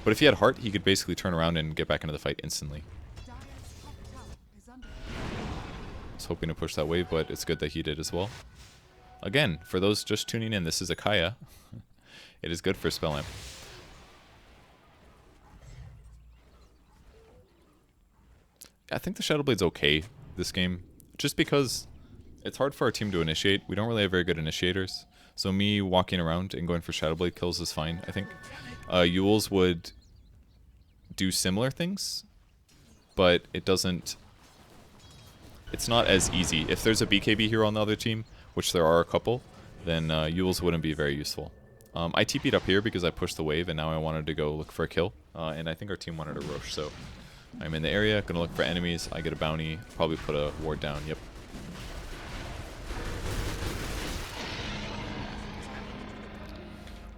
[SPEAKER 1] But if he had heart, he could basically turn around and get back into the fight instantly. I was hoping to push that wave, but it's good that he did as well. Again, for those just tuning in, this is a Kaya. It is good for Spell Amp. I think the Shadowblade's okay this game, just because it's hard for our team to initiate. We don't really have very good initiators, so me walking around and going for Shadowblade kills is fine. I think Yules would do similar things, but it's not as easy. If there's a BKB hero on the other team, which there are a couple, then Yules wouldn't be very useful. I TP'd up here because I pushed the wave, and now I wanted to go look for a kill, and I think our team wanted a Roche, so I'm in the area, gonna look for enemies. I get a bounty, probably put a ward down. Yep.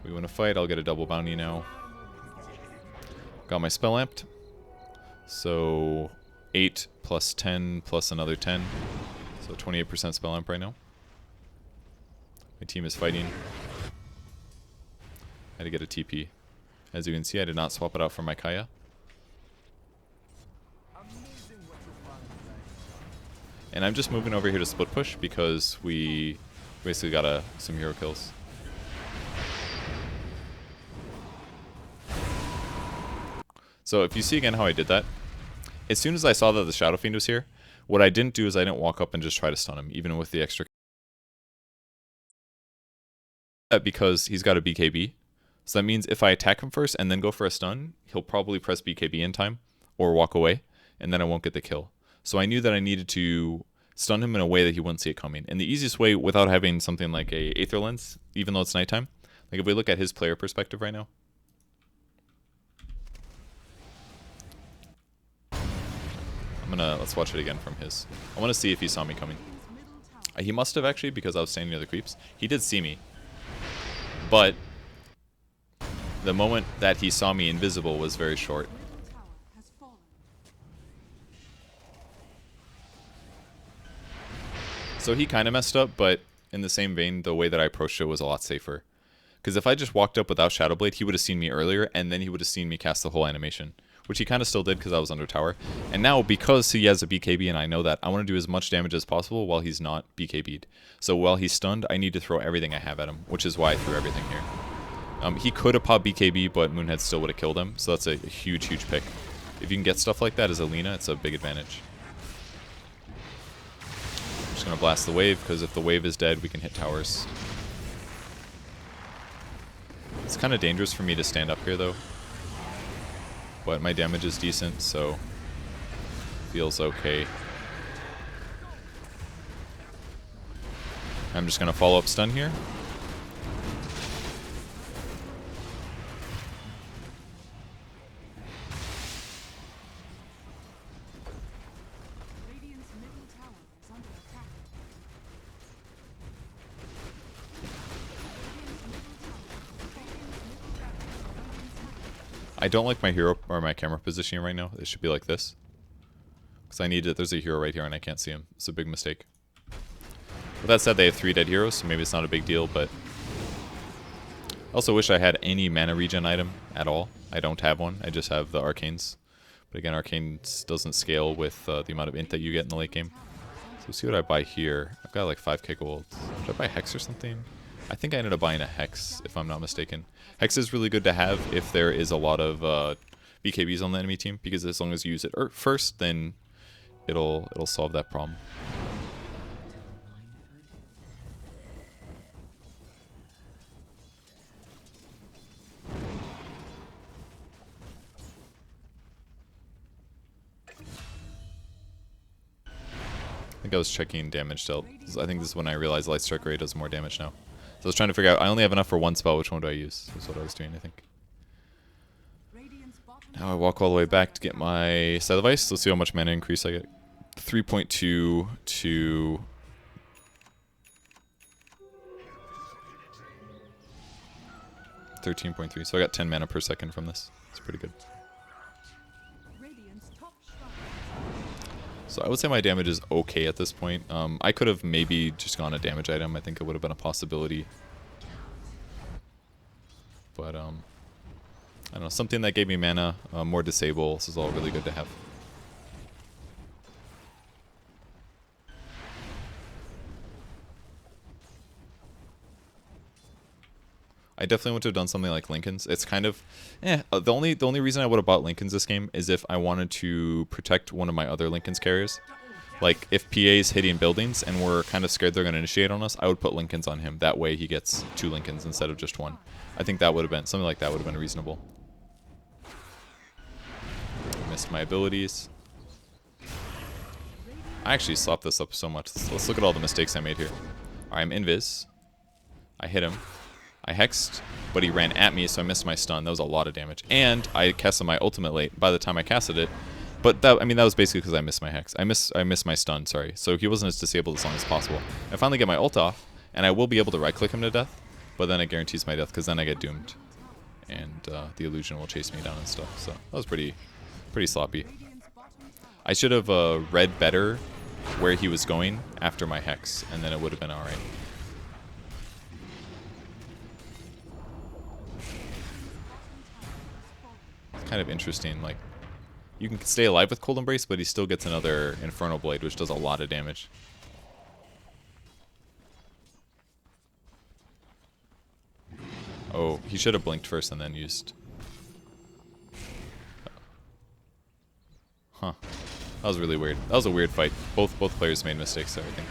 [SPEAKER 1] We win a fight, I'll get a double bounty now. Got my spell amped. So 8 plus 10 plus another 10. So 28% spell amp right now. My team is fighting. I had to get a TP. As you can see, I did not swap it out for my Kaya. And I'm just moving over here to split push because we basically got some hero kills. So if you see again how I did that, as soon as I saw that the Shadow Fiend was here, what I didn't do is I didn't walk up and just try to stun him, even with the extra. Because he's got a BKB. So that means if I attack him first and then go for a stun, he'll probably press BKB in time or walk away, and then I won't get the kill. So I knew that I needed to stun him in a way that he wouldn't see it coming. And the easiest way, without having something like a Aether Lens, even though it's nighttime, like if we look at his player perspective right now, let's watch it again from his. I want to see if he saw me coming. He must have actually, because I was standing near the creeps. He did see me. But the moment that he saw me invisible was very short. So he kind of messed up, but in the same vein, the way that I approached it was a lot safer. Because if I just walked up without Shadowblade, he would have seen me earlier, and then he would have seen me cast the whole animation. which he kind of still did because I was under tower. And now, because he has a BKB and I know that, I want to do as much damage as possible while he's not BKB'd. So while he's stunned, I need to throw everything I have at him, which is why I threw everything here. He could have popped BKB, but Moonhead still would have killed him, so that's a huge, huge pick. If you can get stuff like that as a Lina, it's a big advantage. I'm just going to blast the wave, because if the wave is dead, we can hit towers. It's kind of dangerous for me to stand up here, though. But my damage is decent, so feels okay. I'm just going to follow up stun here.
[SPEAKER 2] Radiant's middle tower is under attack.
[SPEAKER 1] I don't like my hero or my camera positioning right now. It should be like this. Because I need it. There's a hero right here and I can't see him. It's a big mistake. With that said, they have 3 dead heroes, so maybe it's not a big deal, but I also wish I had any mana regen item at all. I don't have one. I just have the arcanes. But again, arcanes doesn't scale with the amount of int that you get in the late game. So let's see what I buy here. I've got like 5k gold. Should I buy Hex or something? I think I ended up buying a Hex, if I'm not mistaken. Hex is really good to have if there is a lot of BKBs on the enemy team, because as long as you use it first, then it'll solve that problem. I think I was checking damage dealt. I think this is when I realized Light Strike Ray does more damage now. So I was trying to figure out, I only have enough for one spell, which one do I use? That's what I was doing, I think. Now I walk all the way back to get my Scythe of Ice. Let's see how much mana increase I get. 3.2 to... $13.3, so I got 10 mana per second from this. It's pretty good. So I would say my damage is okay at this point. I could have maybe just gone a damage item. I think it would have been a possibility. But, I don't know, something that gave me mana, more disable. This is all really good to have. I definitely would have done something like Lincoln's. It's kind of, the only reason I would have bought Lincoln's this game is if I wanted to protect one of my other Lincoln's carriers. Like, if PA's hitting buildings and we're kind of scared they're going to initiate on us, I would put Lincoln's on him. That way he gets 2 Lincoln's instead of just 1. I think that would have been, something like that would have been reasonable. Missed my abilities. I actually slopped this up so much. Let's look at all the mistakes I made here. Alright, I'm invis. I hit him. I hexed, but he ran at me, so I missed my stun. That was a lot of damage. And I casted my ultimate late by the time I casted it. But that, I mean, that was basically because I missed my hex. I missed my stun, sorry. So he wasn't as disabled as long as possible. I finally get my ult off, and I will be able to right-click him to death, but then it guarantees my death, because then I get doomed. And the illusion will chase me down and stuff. So that was pretty sloppy. I should have read better where he was going after my hex, and then it would have been alright. Kind of interesting, like, you can stay alive with Cold Embrace, but he still gets another Infernal Blade, which does a lot of damage. Oh, he should have blinked first and then used... Huh. That was really weird. That was a weird fight. Both players made mistakes there, I think.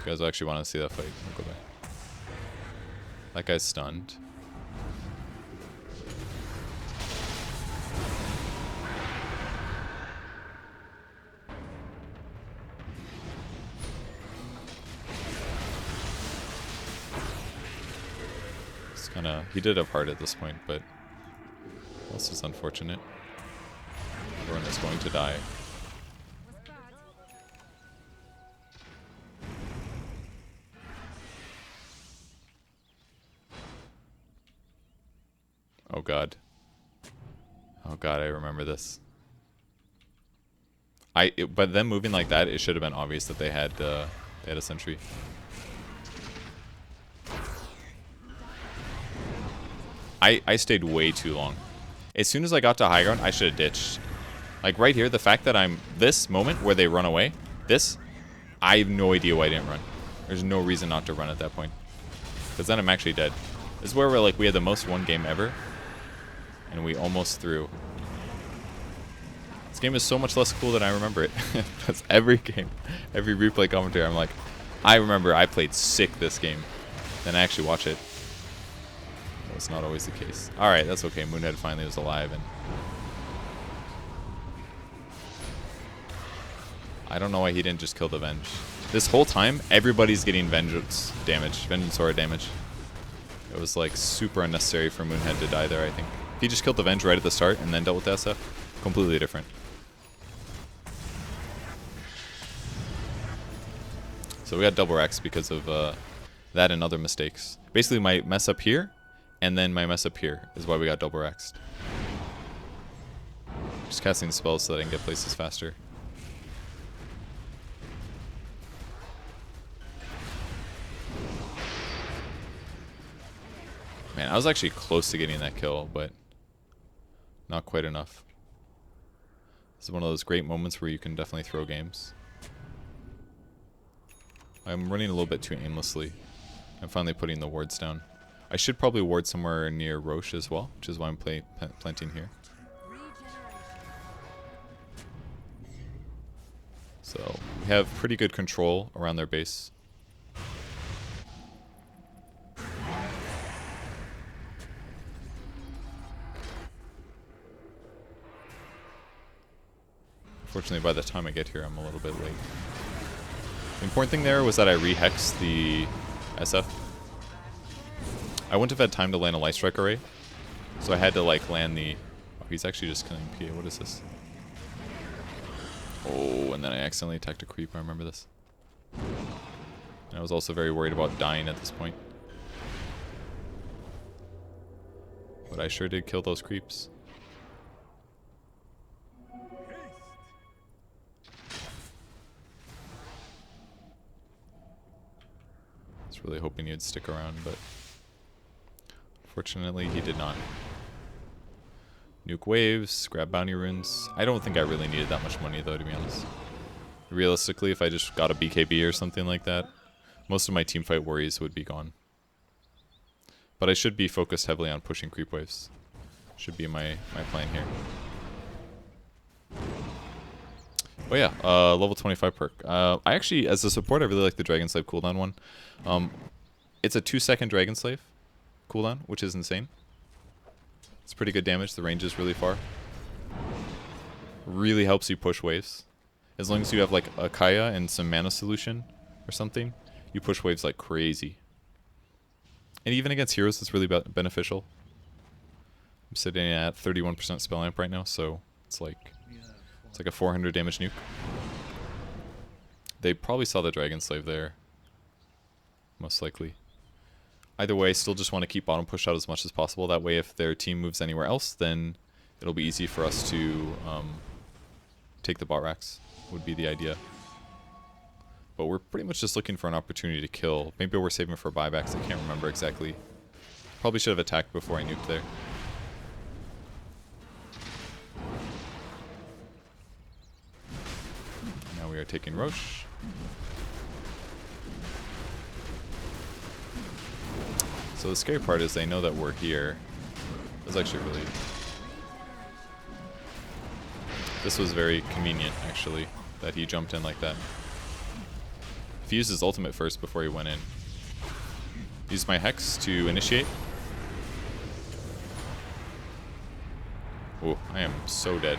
[SPEAKER 1] If you guys actually want to see that fight, I'll go back. That guy's stunned. It's kinda... He did have heart at this point, but... This is unfortunate. Everyone is going to die. Oh god. Oh god, I remember this. But them moving like that, it should have been obvious that they had a sentry. I stayed way too long. As soon as I got to high ground, I should have ditched. Like right here, the fact that I'm... This moment where they run away, this, I have no idea why I didn't run. There's no reason not to run at that point. Because then I'm actually dead. This is where we're like, we had the most won game ever. And we almost threw. This game is so much less cool than I remember it. That's every game. Every replay commentary, I'm like, I remember I played sick this game. Then I actually watch it. That's not always the case. Alright, that's okay. Moonhead finally was alive. And I don't know why he didn't just kill the Venge. This whole time, everybody's getting Vengeance damage. Vengeance Aura damage. It was like super unnecessary for Moonhead to die there, I think. If he just killed the Venge right at the start and then dealt with the SF, completely different. So we got double X because of that and other mistakes. Basically my mess up here and then my mess up here is why we got double X'd. Just casting spells so that I can get places faster. Man, I was actually close to getting that kill, but not quite enough. This is one of those great moments where you can definitely throw games. I'm running a little bit too aimlessly. I'm finally putting the wards down. I should probably ward somewhere near Roche as well, which is why I'm planting here. So we have pretty good control around their base. Unfortunately, by the time I get here, I'm a little bit late. The important thing there was that I re-hexed the SF. I wouldn't have had time to land a Light Strike array, so I had to like land the... Oh, he's actually just killing PA. What is this? Oh, and then I accidentally attacked a creep. I remember this. And I was also very worried about dying at this point. But I sure did kill those creeps. Really hoping he'd stick around, but unfortunately he did not. Nuke waves, grab bounty runes. I don't think I really needed that much money though, to be honest. Realistically, if I just got a BKB or something like that, most of my teamfight worries would be gone. But I should be focused heavily on pushing creep waves. Should be my plan here. Oh yeah, level 25 perk. I actually, as a support, I really like the Dragon Slave cooldown one. It's a 2-second Dragon Slave cooldown, which is insane. It's pretty good damage. The range is really far. Really helps you push waves. As long as you have like a Kaya and some mana solution or something, you push waves like crazy. And even against heroes, it's really beneficial. I'm sitting at 31% spell amp right now, so it's like a 400 damage nuke. They probably saw the Dragon Slave there. Most likely. Either way, still just want to keep bottom push out as much as possible. That way if their team moves anywhere else, then it'll be easy for us to take the bot racks, would be the idea. But we're pretty much just looking for an opportunity to kill. Maybe we're saving for buybacks, I can't remember exactly. Probably should have attacked before I nuked there. Now we are taking Roche. So the scary part is they know that we're here. This was very convenient, actually, that he jumped in like that. If he used his ultimate first before he went in. Used my Hex to initiate. Oh, I am so dead.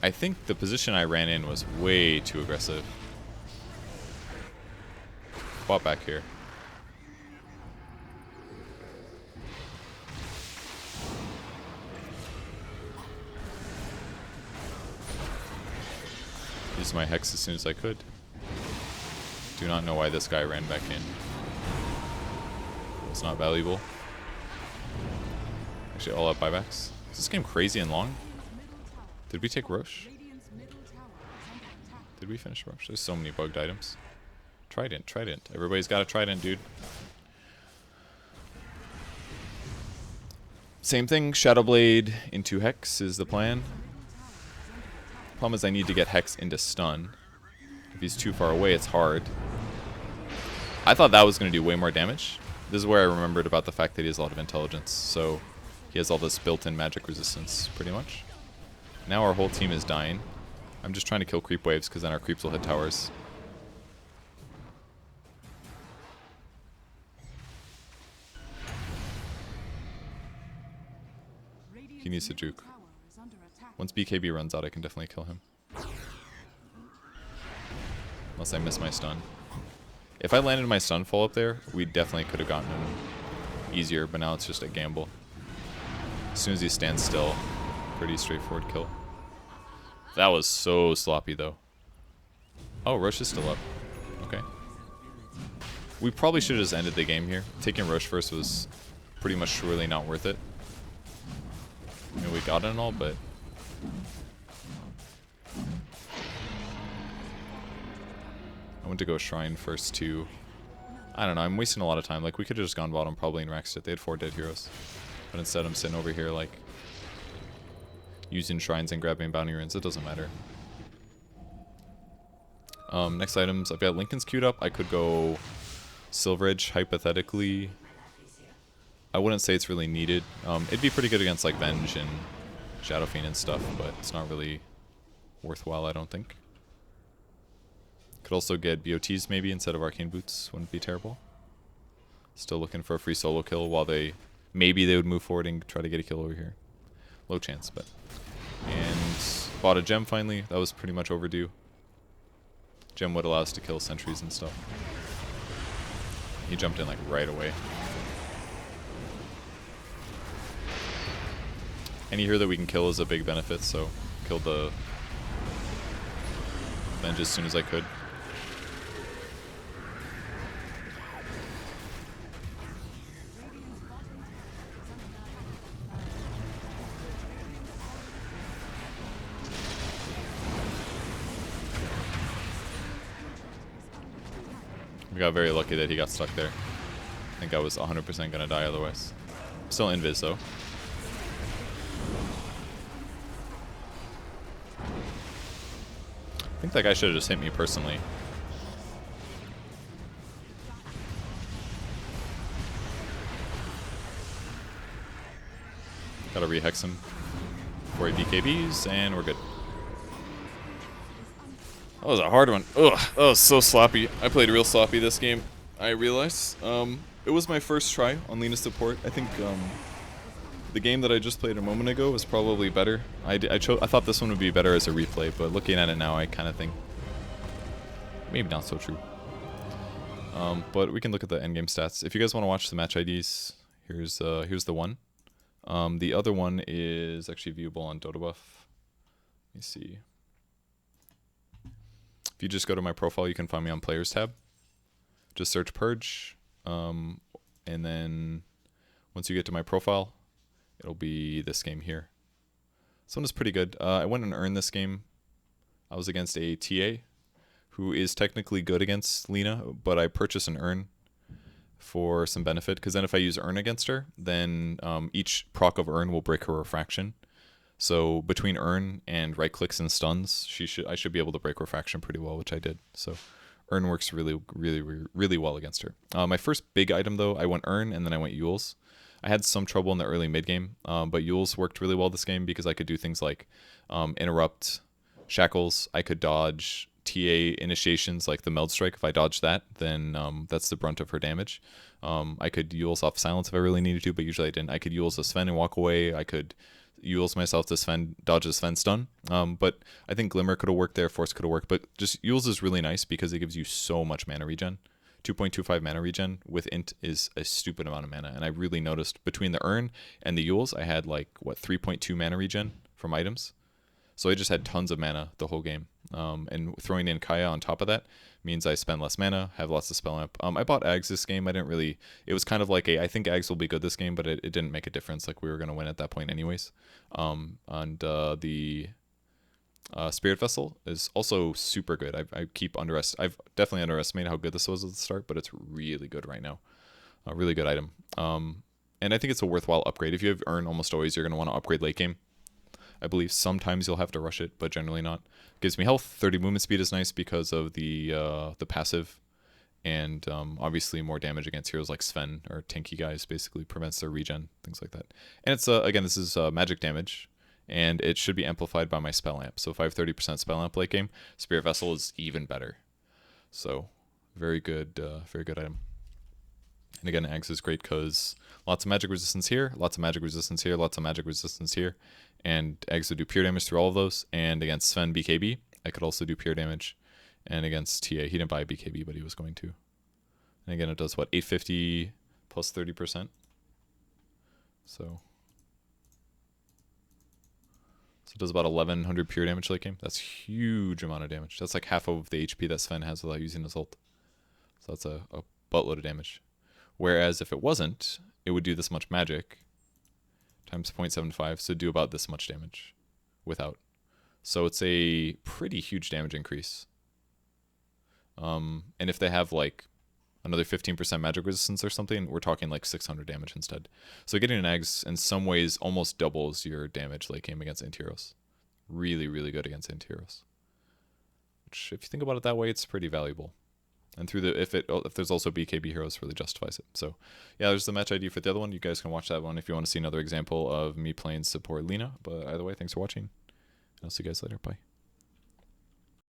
[SPEAKER 1] I think the position I ran in was way too aggressive. Bot back here. Used my Hex as soon as I could. Do not know why this guy ran back in. It's not valuable. Actually, all out buybacks. Is this game crazy and long? Did we take Roche? Did we finish Roche? There's so many bugged items. Trident. Everybody's got a trident, dude. Same thing, Shadow Blade into Hex is the plan. Problem is I need to get Hex into stun. If he's too far away, it's hard. I thought that was going to do way more damage. This is where I remembered about the fact that he has a lot of intelligence, so he has all this built-in magic resistance, pretty much. Now our whole team is dying. I'm just trying to kill creep waves, because then our creeps will hit towers. He needs to juke. Once BKB runs out, I can definitely kill him. Unless I miss my stun. If I landed my stun fall up there, we definitely could have gotten him easier, but now it's just a gamble. As soon as he stands still, pretty straightforward kill. That was so sloppy, though. Oh, Roche is still up. Okay. We probably should have just ended the game here. Taking Roche first was pretty much surely not worth it. I mean, we got it and all, but... I went to go Shrine first, too. I don't know, I'm wasting a lot of time. Like, we could have just gone bottom probably and Raxed it. They had 4 dead heroes. But instead, I'm sitting over here, like... using Shrines and grabbing Bounty Runes. It doesn't matter. Next items. I've got Linken's queued up. I could go Silver Edge, hypothetically. I wouldn't say it's really needed. It'd be pretty good against, like, Venge and Shadow Fiend and stuff, but it's not really worthwhile, I don't think. Could also get BOTs maybe instead of Arcane Boots. Wouldn't be terrible. Still looking for a free solo kill while they... maybe they would move forward and try to get a kill over here. Low chance, but... And bought a gem finally. That was pretty much overdue. Gem would allow us to kill sentries and stuff. He jumped in like right away. Any hero that we can kill is a big benefit, so killed the Venge as soon as I could. We got very lucky that he got stuck there. I think I was 100% gonna die otherwise. Still invis though. I think that guy should have just hit me personally. Gotta rehex him before he BKBs, and we're good. That was a hard one. Ugh, that was so sloppy. I played real sloppy this game, I realized. It was my first try on Lina support. I think the game that I just played a moment ago was probably better. I thought this one would be better as a replay, but looking at it now, I kind of think maybe not so true. But we can look at the endgame stats. If you guys want to watch the match IDs, here's the one. The other one is actually viewable on Dotabuff. Let me see. If you just go to my profile, you can find me on Players tab. Just search Purge, and then once you get to my profile, it'll be this game here. This one is pretty good. I went and earned this game. I was against a TA who is technically good against Lina, but I purchased an Earn for some benefit, because then if I use Earn against her, then each proc of Earn will break her refraction. So between Earn and right clicks and stuns, I should be able to break refraction pretty well, which I did. So Earn works really well against her. My first big item though, I went Earn and then I went Yules. I had some trouble in the early mid game, but Yules worked really well this game because I could do things like interrupt shackles. I could dodge TA initiations like the Meld Strike. If I dodged that, then that's the brunt of her damage. I could Yules off silence if I really needed to, but usually I didn't. I could Yules a Sven and walk away. I could Yules myself to Sven, dodge a Sven stun. But I think Glimmer could have worked there, Force could have worked, but just Yules is really nice because it gives you so much mana regen. 2.25 mana regen with int is a stupid amount of mana, and I really noticed between the Earn and the Yules, I had like, what, 3.2 mana regen from items? So I just had tons of mana the whole game. And throwing in Kaya on top of that means I spend less mana, have lots of spell amp. I bought Ags this game. I didn't really... It was kind of like I think Ags will be good this game, but it didn't make a difference. Like, we were going to win at that point anyways. The Spirit Vessel is also super good. I've definitely underestimated how good this was at the start, but it's really good right now. A really good item. And I think it's a worthwhile upgrade. If you have Urn, almost always you're going to want to upgrade late game. I believe sometimes you'll have to rush it, but generally not. Gives me health. 30 movement speed is nice because of the passive. And obviously more damage against heroes like Sven or tanky guys, basically prevents their regen, things like that. And it's again, this is magic damage, and it should be amplified by my spell amp. So if I have 30% spell amp late game, Spirit Vessel is even better. So very good item. And again, Axe is great because lots of magic resistance here, lots of magic resistance here, lots of magic resistance here, and Axe would do pure damage through all of those. And against Sven BKB, I could also do pure damage. And against TA, he didn't buy BKB, but he was going to. And again, it does what, 850 plus 30%. So it does about 1100 pure damage late game. That's a huge amount of damage. That's like half of the HP that Sven has without using his ult. So that's a buttload of damage. Whereas if it wasn't, it would do this much magic times 0.75, so do about this much damage without. So it's a pretty huge damage increase. And if they have like another 15% magic resistance or something, we're talking like 600 damage instead. So getting an Eggs in some ways almost doubles your damage late game against int heroes. Really, really good against int heroes. Which, if you think about it that way, it's pretty valuable. And through the if there's also BKB heroes, really justifies it. So yeah, there's the match ID for the other one. You guys can watch that one if you want to see another example of me playing support Lina. But either way, thanks for watching. And I'll see you guys later. Bye.